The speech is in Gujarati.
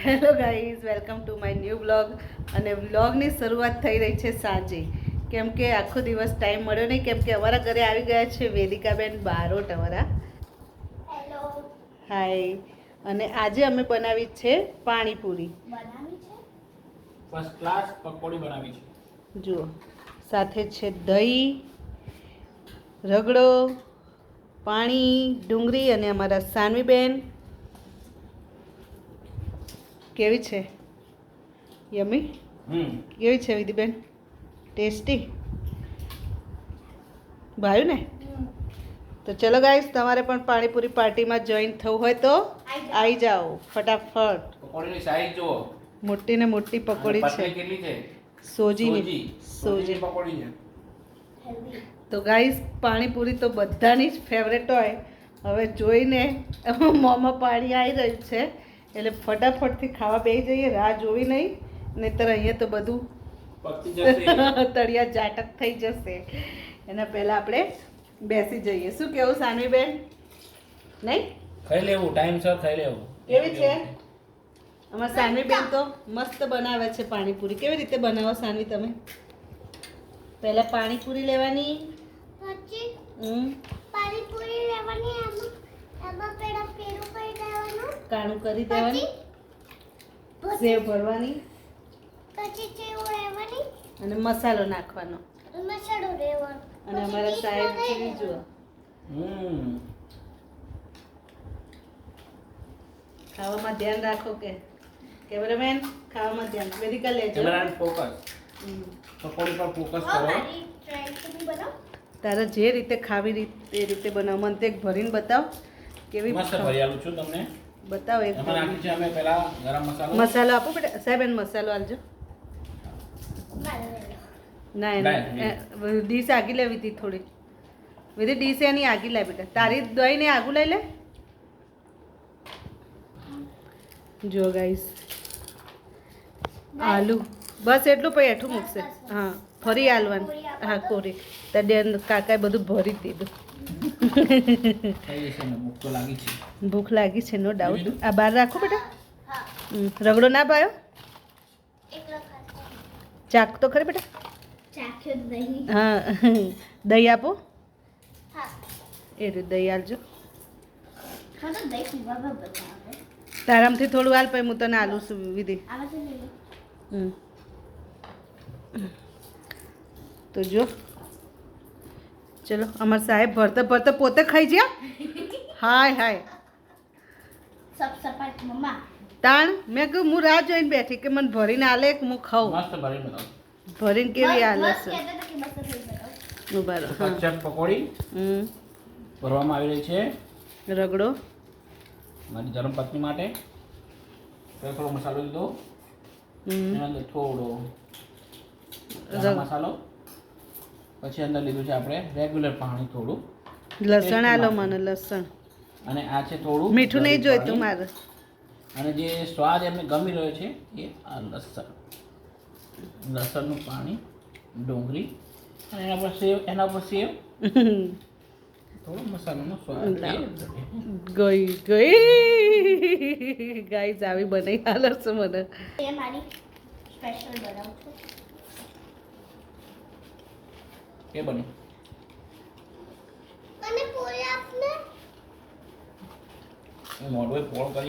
Hello guys, welcome to my new blog. અને બ્લોગની શરૂઆત થઈ રહી છે સાંજે, કેમ કે આખો દિવસ ટાઈમ મળ્યો નહીં, કેમ કે અમારા ઘરે આવી ગયા છે વેદિકાબેન બારોટ અમારા. હેલો. હાય. અને આજે અમે બનાવી છે પાણીપુરી. બનાવી છે ફર્સ્ટ ક્લાસ પકોડી બનાવી છે. જુઓ, સાથે છે દહીં, રગડો, પાણી, ડુંગળી અને અમારા સાનવીબેન. કેવી છે? યમી? કેવી છે વિધિબેન? ટેસ્ટી ભાવ્યું ને? તો ચલો ગાઈસ, તમારે પણ પાણીપુરી પાર્ટીમાં જોઈન થવું હોય તો આવી જાઓ ફટાફટ. પકોડીની સાઈઝ જુઓ. મોટી ને મોટી પકોડી છે. પતલી કેટલી છે? સોજીની સોજી પકોડી છે. હેલ્ધી. તો ગાઈસ, પાણીપુરી તો બધાની જ ફેવરેટ હોય. હવે જોઈને મોંમાં પાણી આવી રહ્યું છે, એટલે ફટાફટથી ખાવા બેસી જઈએ, રાહ જોવી નહીં, નહીંતર અહીંયા તો બધું પકતી જશે. તળિયા જાટક થઈ જશે. એના પહેલાં આપણે બેસી જઈએ. શું કેવું સાનવીબેન? નહીં? ખાઈ લેવું, ટાઈમસર ખાઈ લેવું. કેવી છે અમારા સાનવીબેન? તો મસ્ત બનાવે છે પાણીપુરી. કેવી રીતે બનાવો સાનવી તમે? પહેલાં પાણીપુરી લેવાની. પછી હમ પાણીપુરી લેવાની, એમાં પેલા પેરું કરી દેવાનું, કાણું કરી દેવાની, પછી સેવ ભરવાની પછી સેવ લેવાની, અને મસાલો નાખવાનો. મસાલો લેવાનો, અને અમારા સાહેબ જેવી જુઓ, ખાવામાં ધ્યાન રાખો. કે કેમેરામેન, ખાવામાં ધ્યાન. વેદિકા લેજો. કેમેરાને ફોકસ. હમ. પકોડી પર ફોકસ હા, કરો. મારી ટ્રાય કરી બનાવ. તારે જે રીતે ખાવી એ રીતે બનાવ. મને તો એક ભરીને બતાવ કેવી મસ્ત ભરી આલું છું તમને. બતાવ એક એમાં નાખી છે અમે પહેલા ગરમ મસાલો. મસાલો આપો બેટા. સાહેબ એને મસાલો આલજો. મારે લેલો. ના એને ડીશ આગી લેવી હતી થોડી. વિધિ ડીશ એની આગી લે બેટા. તારી દહીં ને આગું લઈ લે. જો ગાઈસ, આલુ બસ એટલું, પછી હેઠું મૂકશે. હા, ફરી આલવાનું. હા, કોરી ત્યાં કાકાએ બધું ભરી જ દીધું. થઈ જશે ને, ભૂખ તો લાગી છે. ભૂખ લાગી છે, નો ડાઉટ. આ બહાર રાખો બેટા. હા, રગડો ના પાયો? એકલો ખાતો. ચાક તો ખરી બેટા. ચાખ્યો જ નહીં. હા, દહીં આપો. હા, એ રીતે દહીં આલજો. મને દહીં પીવામાં બનાવે. તારામથી થોડું હાલ, પછી હું તને આલું છું વિધિ. આમાંથી લઈ લો. હમ. તો જો, ચલો, અમાર સાહેબ ભરતા ભરતા પોતે ખાઈ ગયા. હાય હાય. સબ સપાટ મમ્મા. તાણ મેં કહ્યું, હું રાહ જોઈને બેઠી કે મને ભરીને આલે, કે હું ખાઉં. મસ્ત ભરી બનાવો. ભરીને કેવી આલે બસ છે. કહેતા હતા કે મસ્ત થઈ બનાવો. ઉભા રહો. હા. કચ્ચક પકોડી હમ. ભરવામાં આવી રહી છે રગડો. મારી ધર્મપત્ની માટે. થોડો મસાલો લીધો, હમ. એના અંદર થોડો ગરમ રગ- મસાલો, પછી અંદર લીધું છે આપણે રેગ્યુલર પાણી થોડું, લસણ આલો મને, લસણ. અને આ છે થોડું મીઠું નહીં ગરમ જોઈતું પાણી. મારે. અને જે સ્વાદ એમને ગમી રહ્યો છે એ આ લસણનું પાણી, ડુંગળી, અને એના પર સેવ થોડો મસાલાનો સ્વાદ. ગઈ ગઈ ગાઈઝ, આવી બનાવી હાલો છે મને. એ મારી સ્પેશિયલ બનાવું છું. કે બની મને પૂરી આપને. મોઢું પોળ કરી